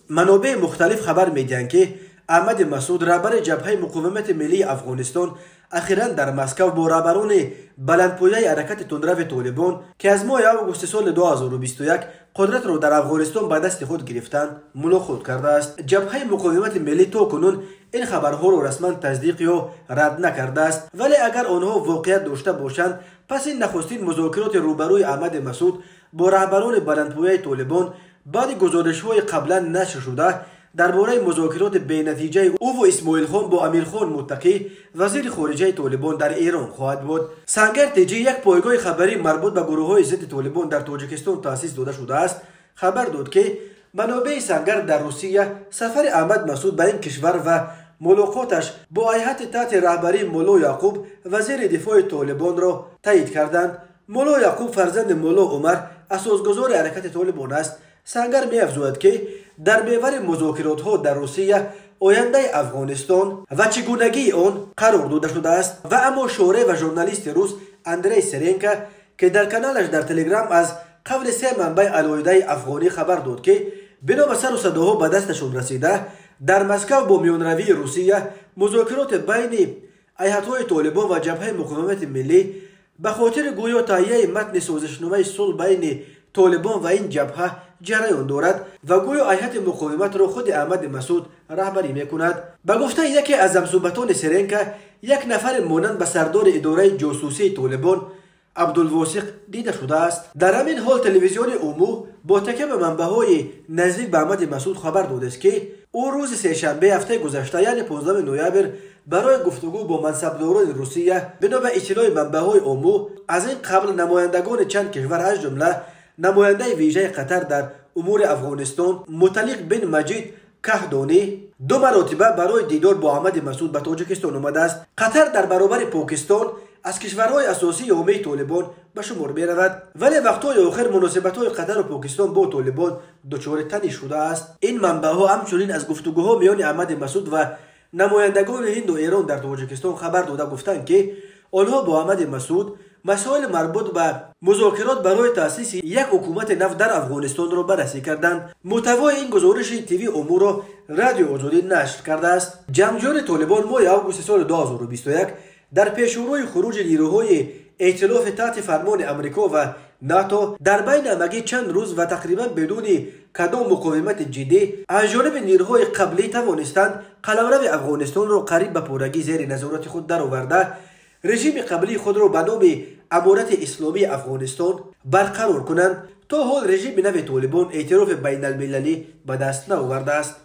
منابع مختلف خبر میدهند که احمد مسعود رهبر جبهه مقاومت ملی افغانستان اخیراً در مسکو با رهبران بلندپایه حرکت تندرو طالبان که از ماه آگوست سال 2021 قدرت را در افغانستان به دست خود گرفتند ملاقات کرده است. جبهه مقاومت ملی تا کنون این خبرها را رسما تصدیق یا رد نکرده است، ولی اگر آنها واقعیت داشته باشند پس این نخستین مذاکرات روبروی احمد مسعود با رهبران بلندپایه طالبان بعد گزارش‌های قبلا نشر شده درباره مذاکرات بی‌نتیجه او و اسماعیل خان با امیر خان متقی وزیر خارجه طالبان در ایران خواهد بود. سنگر تیجی یک پایگاه خبری مربوط به گروه‌های ضد طالبان در تاجیکستان تأسیس داده شده است خبر داد که منابع سنگر در روسیه سفر احمد مسعود به این کشور و ملاقاتش با هیئت تحت رهبری مولا یعقوب وزیر دفاع طالبان را تایید کردند. مولا یعقوب فرزند مولا عمر اساسگذار حرکت طالبان است. سنگر می‌افزاید که در محور مذاکرات ها در روسیه آینده افغانستان و چگونگی آن قرار داده شده است و اما شارع و ژورنالیست روس اندری سرنکا که در کانالش در تلگرام از قول سه منبع علایده افغانی خبر داد که بنا به سر و صداها به دستشون رسیده در مسکو با میانروی روسیه مذاکرات بین هیئت‌های طالبان و جبهه مقاومت ملی به خاطر گویا تهیه متن سازشنامه صلح بین طالبان و این جبهه جریان دارد و گویا هیئت مقاومت را خود احمد مسعود رهبری میکند. به گفته یکی از همصحبتان سرنکا یک نفر مانند به سردار اداره جاسوسی طالبان عبدالواسق دیده شده است. در همین حال تلویزیون اومو با تکیه به منبع‌های نزدیک به احمد مسعود خبر داده است که او روز سه‌شنبه هفته گذشته یعنی 15 نوامبر برای گفتگو با منصبداران روسیه بنا به اطلاع منبع‌های اومو از این قبل نمایندگان چند کشور از جمله نماینده ویژه قطر در امور افغانستان مطلق بن مجید کهدانی 2 مرتبه برای دیدار با احمد مسعود به تاجیکستان آمده است. قطر در برابر پاکستان از کشورهای اساسی حامی طالبان به شمار می رود، ولی وقتهای آخر مناسبت‌های قطر و پاکستان با طالبان دچار تنش شده است. این منبع‌ها همچنین از گفتگوها میان احمد مسعود و نمایندگان هند و ایران در تاجیکستان خبر داده گفتند که آنها با احمد مسعود مسائل مربوط به مذاکرات برای تأسیس یک حکومت نو در افغانستان را بررسی کردند. محتوای این گزارش تیوی امور را رادیو آزادی نشر کرده است. جنگجویان طالبان ماه آگوست سال 2021 در پیشروی خروج نیروهای ائتلاف تحت فرمان امریکا و ناتو در بین همگی چند روز و تقریبا بدون کدام مقاومت جدی از جانب نیروهای قبلی توانستند قلمرو افغانستان را قریب به پورگی زیر نظارت خود درآورده رژیم قبلی خود را به نام امارت اسلامی افغانستان برقرار کنند. تا حال رژیم نو طالبان اعتراف بین المللی به دست نآورده است.